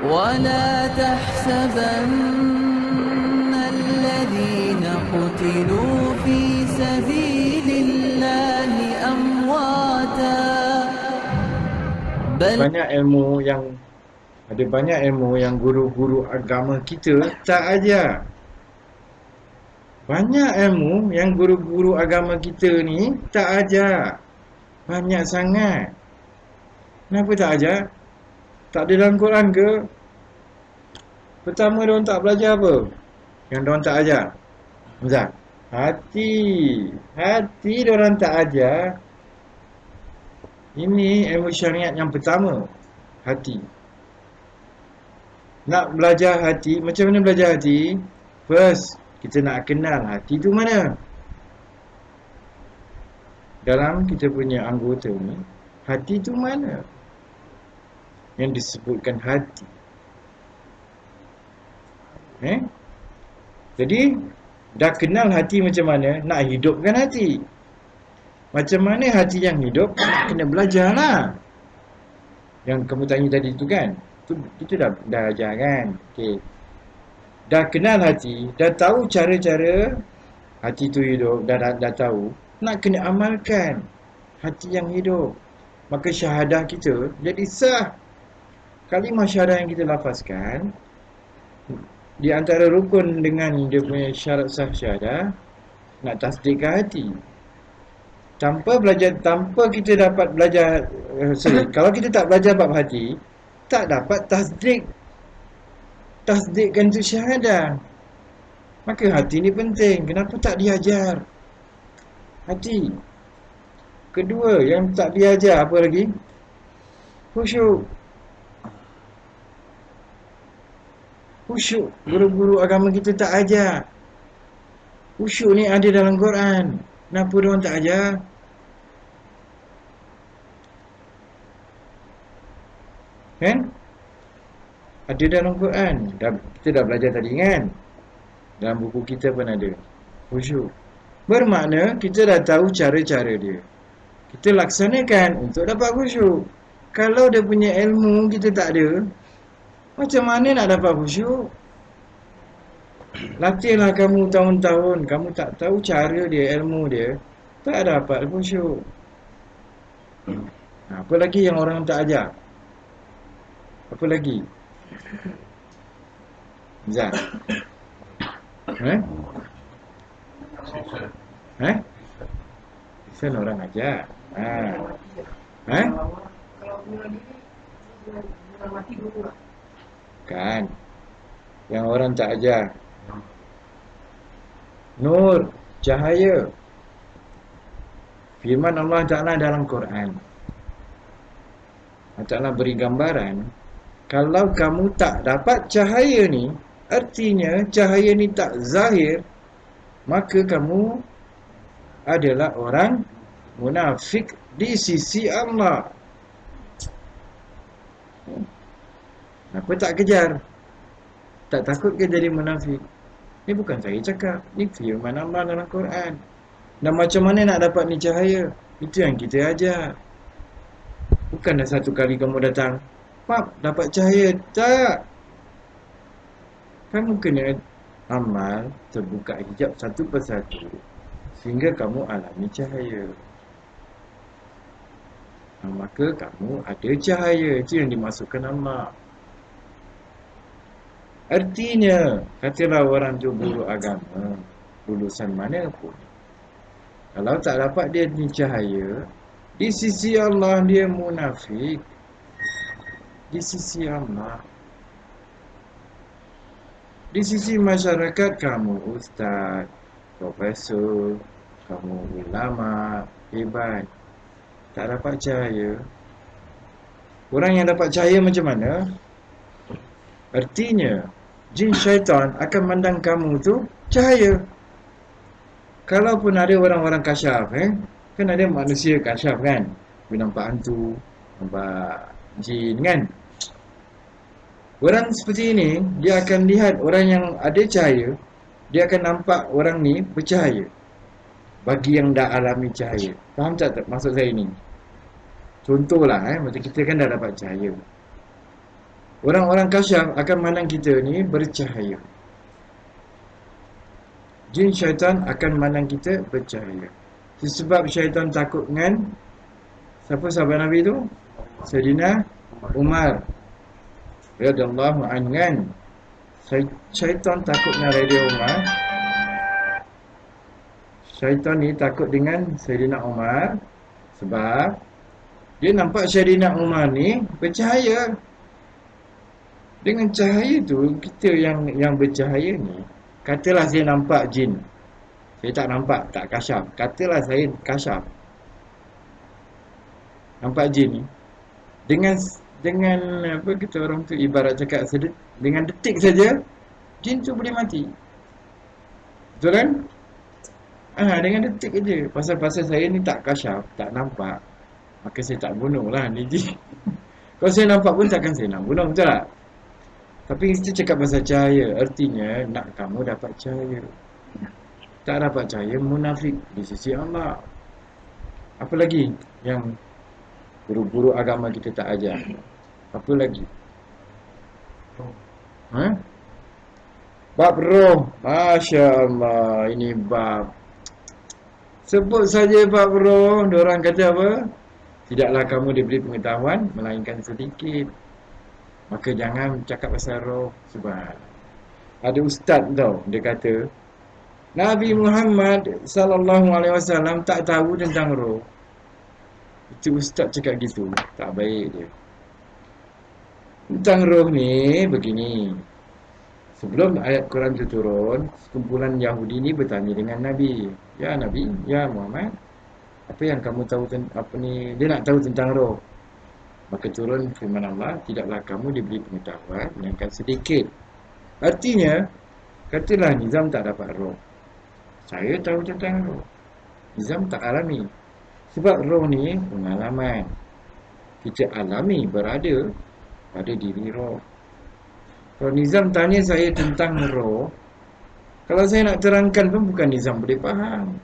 ولا تحسبن الذين قتلوا في سبيل الله أمواتا بل Ada banyak ilmu yang guru-guru agama kita tak ajar. Banyak ilmu yang guru-guru agama kita ni tak ajar. Banyak sangat. Kenapa tak ajar? Tak ada dalam Quran ke? Pertama diorang tak belajar apa? Yang diorang tak ajar. Hamzah. Hati. Hati diorang tak ajar. Ini ilmu syariat yang pertama. Hati. Nak belajar hati, macam mana belajar hati? First, kita nak kenal hati tu mana. Dalam kita punya anggota ni, hati tu mana? Yang disebutkan hati. Jadi, dah kenal hati macam mana, nak hidupkan hati. Macam mana hati yang hidup, kena belajar lah. Yang kamu tanya tadi tu kan, tu kita dah ajar kan. Okay. Dah kenal hati, dah tahu cara-cara hati tu hidup, dah tahu, nak kena amalkan hati yang hidup. Maka syahadah kita jadi sah. Kalimah syahadah yang kita lafazkan, di antara rukun dengan dia punya syarat sah syahadah, nak tasdikkan hati. Tanpa kita dapat belajar, kalau kita tak belajar bab hati, tak dapat tasdikkan tu syahadah. Maka hati ni penting. Kenapa tak diajar? Hati. Kedua, yang tak diajar apa lagi? Khusyuk. Khusyuk. Guru-guru agama kita tak ajar. Khusyuk ni ada dalam Quran. Kenapa diorang tak ajar? Kan? Ada dalam Quran. Kita dah belajar tadi kan? Dalam buku kita pun ada. Khusyuk. Bermakna kita dah tahu cara-cara dia. Kita laksanakan untuk dapat khusyuk. Kalau dia punya ilmu kita tak ada, macam mana nak dapat khusyuk? Latihlah kamu tahun-tahun, kamu tak tahu cara dia, ilmu dia, tak dapat khusyuk. Apa lagi yang orang tak ajar? Apa lagi? Zat. Bisa orang ajar. Kan? Yang orang tak ajar. Nur, cahaya. Firman Allah Ta'ala dalam Quran. Allah Ta'ala beri gambaran, kalau kamu tak dapat cahaya ni, artinya cahaya ni tak zahir, maka kamu adalah orang munafik di sisi Allah. Kenapa tak kejar? Tak takut ke jadi munafik? Ni bukan saya cakap, ni firman Allah dalam Quran. Dan macam mana nak dapat ni cahaya? Itu yang kita ajar. Bukan dah satu kali kamu datang, pap, dapat cahaya. Tak. Kamu kena amal, terbuka hijab satu persatu, sehingga kamu alami cahaya. Maka kamu ada cahaya. Itu yang dimaksudkan Allah. Artinya, katalah orang tu guru agama, lulusan mana pun, kalau tak dapat dia ni cahaya, di sisi Allah dia munafik. Di sisi Allah. Di sisi masyarakat, kamu ustaz, profesor, kamu ulama, hebat. Tak dapat cahaya. Orang yang dapat cahaya macam mana? Artinya, jin syaitan akan mandang kamu tu cahaya. Kalaupun ada orang-orang kasyaf, kan ada manusia kasyaf kan? Dia nampak hantu, nampak jin kan? Orang seperti ini, dia akan lihat orang yang ada cahaya, dia akan nampak orang ni bercahaya. Bagi yang dah alami cahaya. Faham tak maksud saya ni? Contohlah, macam kita kan dah dapat cahaya. Orang-orang kasyaf akan mandang kita ni bercahaya. Jin syaitan akan mandang kita bercahaya. Sebab syaitan takut dengan siapa sahabat Nabi tu? Sayyidina Umar radhiyallahu anhu kan. Syaitan takut dengan Sayyidina Umar. Syaitan ni takut dengan Sayyidina Umar sebab dia nampak Sayyidina Umar ni bercahaya. Dengan cahaya tu, kita yang bercahaya ni, katalah saya nampak jin. Saya tak nampak, tak kasyaf. Katalah saya kasyaf. Nampak jin ni. Dengan apa kita orang tu ibarat cakap dengan detik saja jin tu boleh mati. Betul kan? Dengan detik aja. Pasal saya ni tak kasyaf, tak nampak, maka saya tak bunuh lah ni jin. Kalau saya nampak pun takkan saya nak bunuh, betul tak? Tapi kita cakap pasal cahaya, artinya nak kamu dapat cahaya. Tak dapat cahaya, munafik di sisi Allah. Apa lagi yang guru-guru agama kita tak ajar? Apa lagi? Bab roh. Masya Allah, ini bab. Sebut saja bab roh, diorang kata apa? Tidaklah kamu diberi pengetahuan melainkan sedikit. Maka jangan cakap pasal roh. Sebab ada ustaz tau, dia kata Nabi Muhammad sallallahu alaihi wasallam tak tahu tentang roh. Itu ustaz cakap gitu, tak baik dia. Tentang roh ni begini. Sebelum ayat Quran itu turun, sekumpulan Yahudi ni bertanya dengan Nabi, "Ya Nabi, ya Muhammad, apa yang kamu tahu dia nak tahu tentang roh." Maka turun firman Allah, tidaklah kamu diberi pengetahuan melainkan sedikit. Artinya, katalah Nizam tak dapat roh. Saya tahu tentang roh. Nizam tak alami. Sebab roh ni pengalaman. Kita alami berada pada diri roh. Kalau Nizam tanya saya tentang roh, kalau saya nak terangkan pun bukan Nizam boleh faham.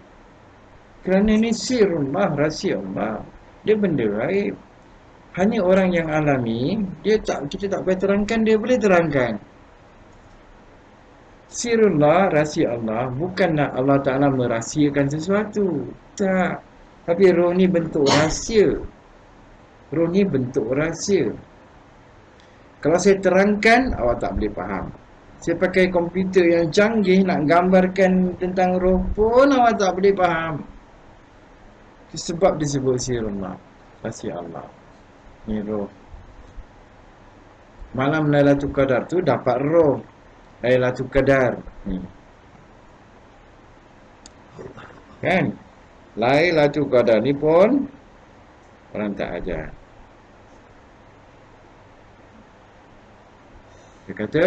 Kerana ini sirullah, rahsia Allah. Dia benda gaib. Hanya orang yang alami, kita tak boleh terangkan, dia boleh terangkan. Sirullah, rahsia Allah, bukanlah Allah Ta'ala merahsiakan sesuatu. Tak. Tapi roh ni bentuk rahsia. Roh ni bentuk rahsia. Kalau saya terangkan, awak tak boleh faham. Saya pakai komputer yang canggih nak gambarkan tentang roh pun awak tak boleh faham. Sebab disebut sirullah, rahsia Allah. Ni roh. Malam Lailatul Qadar tu dapat roh. Lailatul Qadar ni. Kan? Lailatul Qadar ni pun orang tak ajar. Dia kata,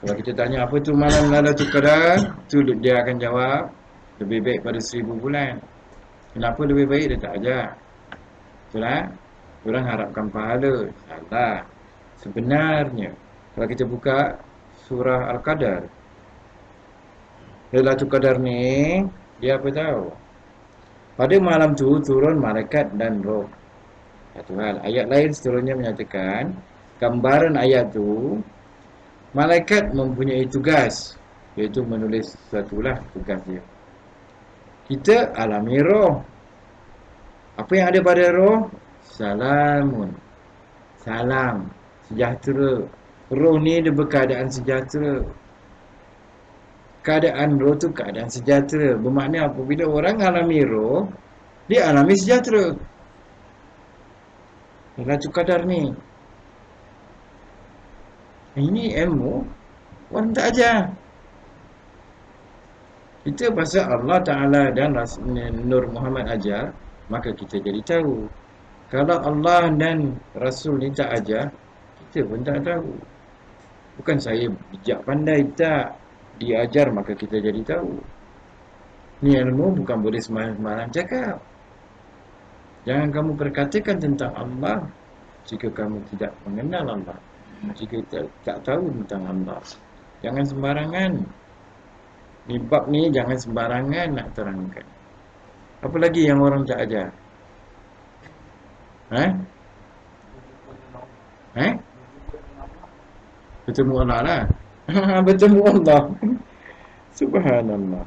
kalau kita tanya apa tu malam Lailatul Qadar, tu dia akan jawab lebih baik pada 1000 bulan. Kenapa lebih baik? Dia tak ajar. Betul tak? Orang harapkan pahala. Salah. Sebenarnya, kalau kita buka surah Al-Qadar, Lailatul Qadar ni, dia apa tahu? Pada malam tu turun malaikat dan roh. Satu hal. Ayat lain seterusnya menyatakan, gambaran ayat tu, malaikat mempunyai tugas, iaitu menulis sesuatu lah tugas dia. Kita alami roh. Apa yang ada pada roh? Salamun. Salam. Sejahtera. Roh ni dia berkeadaan sejahtera. Keadaan roh tu keadaan sejahtera. Bermakna apabila orang alami roh, dia alami sejahtera. Lailatul Qadar ni. Ini ilmu orang tak ajar. Kita pasal Allah Ta'ala dan Nur Muhammad ajar, maka kita jadi tahu. Kalau Allah dan Rasul ni tak ajar, kita pun tak tahu. Bukan saya bijak pandai, tak. Diajar maka kita jadi tahu. Ni ilmu bukan boleh sembarang cakap. Jangan kamu perkatakan tentang Allah jika kamu tidak mengenal Allah, jika tak tahu tentang Allah. Jangan sembarangan. Ni bab ni jangan sembarangan nak terangkan. Apa lagi yang orang tak ajar? Bertemu Allah lah. Bertemu Allah. Subhanallah.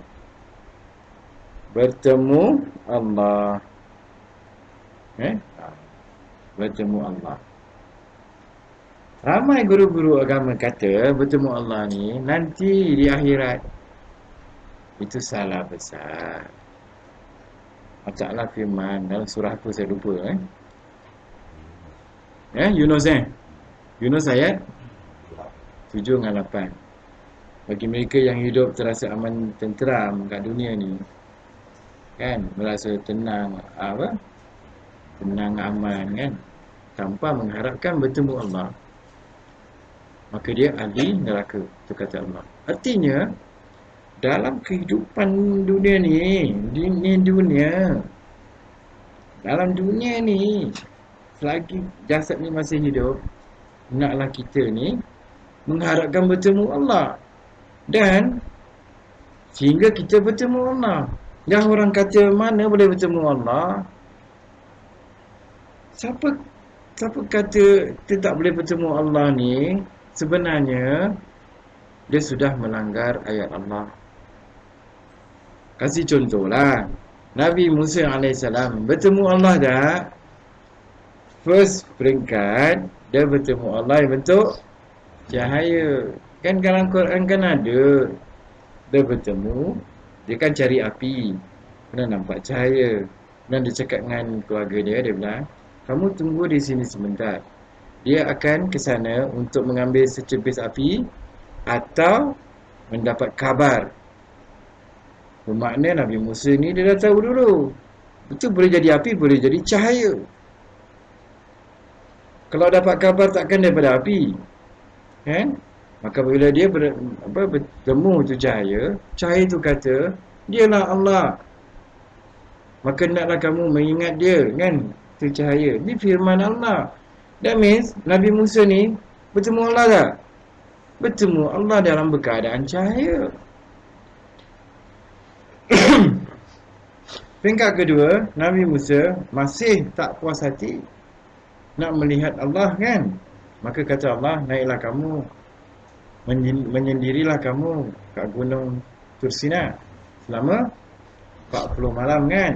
Bertemu Allah. Bertemu Allah. Ramai guru-guru agama kata bertemu Allah ni nanti di akhirat. Itu salah besar. Allah Ta'ala firman dalam surah apa saya lupa Yunus Yunus ayat 7 dengan 8. Bagi mereka yang hidup terasa aman tenteram kat dunia ni, kan, merasa tenang, tenang aman kan, tanpa mengharapkan bertemu Allah, maka dia ahli neraka. Itu kata Allah. Artinya dalam kehidupan dunia ni, dalam dunia ni, selagi jasad ni masih hidup, naklah kita ni mengharapkan bertemu Allah. Dan sehingga kita bertemu Allah. Yang orang kata mana boleh bertemu Allah? Siapa kata kita tak boleh bertemu Allah ni, sebenarnya dia sudah melanggar ayat Allah. Kasih contohlah, Nabi Musa AS bertemu Allah tak? First peringkat, dia bertemu Allah yang bentuk cahaya. Kan dalam Quran kan ada, dia bertemu, dia kan cari api, kena nampak cahaya. Dan dia cakap dengan keluarga dia bilang, kamu tunggu di sini sebentar. Dia akan ke sana untuk mengambil secebis api atau mendapat kabar. Bermakna Nabi Musa ni dia dah tahu dulu, itu boleh jadi api, boleh jadi cahaya. Kalau dapat kabar takkan daripada api, kan? Maka bila dia bertemu tu cahaya tu kata, dialah Allah. Maka naklah kamu mengingat dia, kan? Tu cahaya. Ni firman Allah. That means Nabi Musa ni bertemu Allah tak? Bertemu Allah dalam keadaan cahaya. Peringkat kedua, Nabi Musa masih tak puas hati nak melihat Allah, kan? Maka kata Allah, naiklah kamu, menyendirilah kamu kat gunung Tursina selama 40 malam, kan?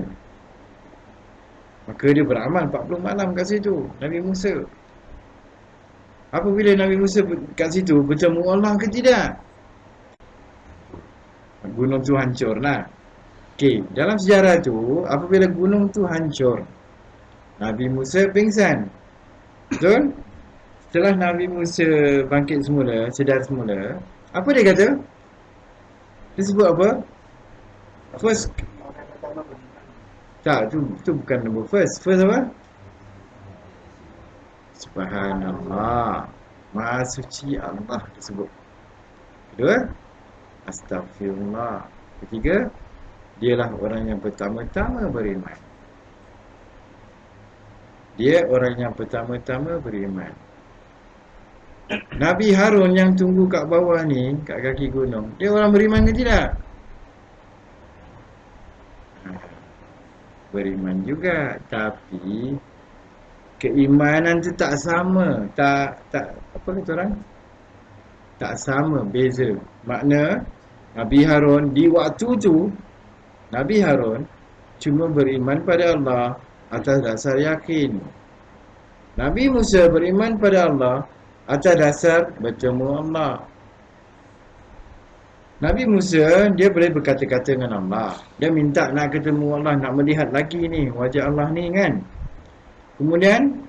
Maka dia beramal 40 malam kat situ, Nabi Musa. Apabila Nabi Musa kat situ, bertemu Allah ke tidak? Gunung tu hancur lah. Okey, dalam sejarah tu, apabila gunung tu hancur, Nabi Musa pingsan. Betul? Setelah Nabi Musa bangkit semula, sedar semula, apa dia kata? Dia sebut apa? First. Tak, tu bukan nombor first. First apa? Subhanallah. Maha suci Allah disebut. Kedua, Astaghfirullah. Ketiga, dialah orang yang pertama-tama beriman. Dia orang yang pertama-tama beriman. Nabi Harun yang tunggu kat bawah ni, kat kaki gunung, dia orang beriman ke tidak? Beriman juga, tapi keimanan tu tak sama. Tak apa kata orang? Tak sama, beza. Makna Nabi Harun di waktu tu, Nabi Harun cuma beriman pada Allah atas dasar yakin. Nabi Musa beriman pada Allah atas dasar bertemu Allah. Nabi Musa, dia boleh berkata-kata dengan Allah. Dia minta nak ketemu Allah, nak melihat lagi ni, wajah Allah ni, kan. Kemudian,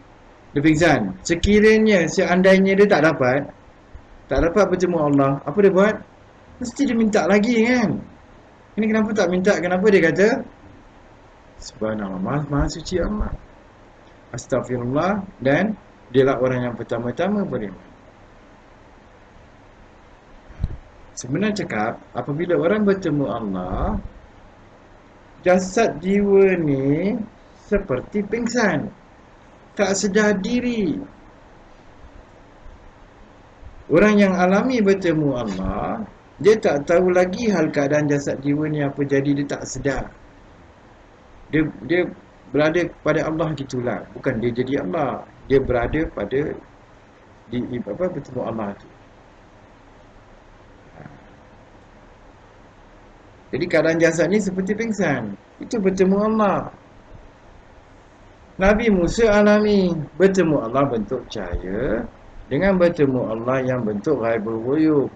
dia pingsan. Sekiranya, seandainya dia tak dapat bertemu Allah, apa dia buat? Mesti dia minta lagi, kan. Ini kenapa tak minta? Kenapa dia kata? Subhanallah, maha suci Allah. Astaghfirullah. Dan dialah orang yang pertama-tama beriman. Sebenarnya cakap, apabila orang bertemu Allah, jasad jiwa ni seperti pingsan, tak sedar diri. Orang yang alami bertemu Allah, dia tak tahu lagi hal keadaan jasad jiwa ni apa jadi, dia tak sedar. Dia berada pada Allah gitulah. Bukan dia jadi Allah, dia berada pada bertemu Allah tu. Jadi keadaan jasad ni seperti pingsan. Itu bertemu Allah. Nabi Musa alami bertemu Allah bentuk cahaya dengan bertemu Allah yang bentuk ghaibul ghuyub.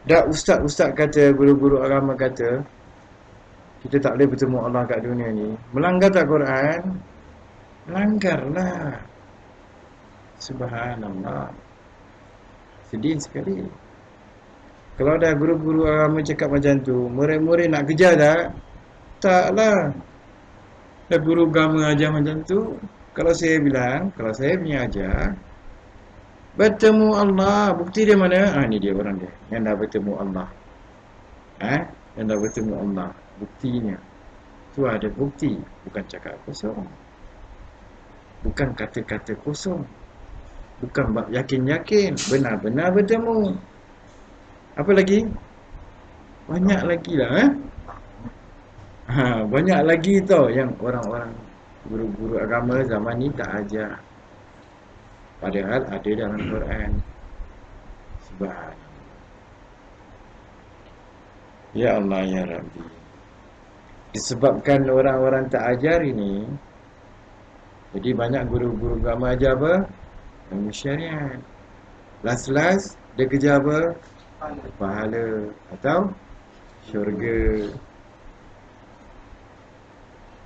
Dah ustaz-ustaz kata, guru-guru agama kata, kita tak boleh bertemu Allah kat dunia ni. Melanggar tak Quran? Melanggarlah. Subhanallah. Sedih sekali. Kalau dah guru-guru agama cakap macam tu, murid-murid nak kejar tak? Taklah. Dah guru agama ajar macam tu. Kalau saya bilang, kalau saya punya ajar, bertemu Allah. Bukti dia mana? Ni dia orang dia. Yang dah bertemu Allah. Yang dah bertemu Allah. Buktinya. Tu ada bukti. Bukan cakap kosong. Bukan kata-kata kosong. Bukan yakin-yakin. Benar-benar bertemu. Apa lagi? Banyak lagi lah. Banyak lagi tau yang orang-orang guru-guru agama zaman ni tak ajar. Padahal ada dalam Quran. Subhanallah. Ya Allah ya Rabbi. Disebabkan orang-orang tak ajar ini, jadi banyak guru-guru agama ajar apa? Ilmu syariat. Last-last dia kejar apa? Pahala atau syurga.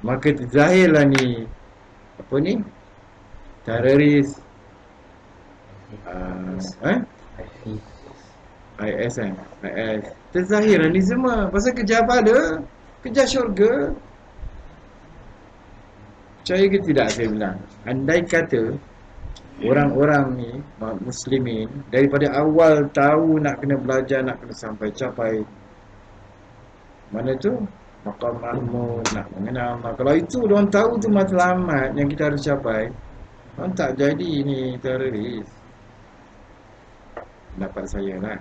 Maka terzahirlah ni apa ni? Teroris. IS kan? IS. Terzahirlah ni semua. Pasal kejar pahala, kejar syurga. Percaya ke tidak saya bilang? Andai kata orang-orang ni muslimin daripada awal tahu nak kena belajar, nak kena sampai capai mana tu? Maqam Mahmud, nak mengenal Allah. Kalau itu diorang tahu tu matlamat yang kita harus capai, diorang tak jadi ni teroris. Pendapat saya lah.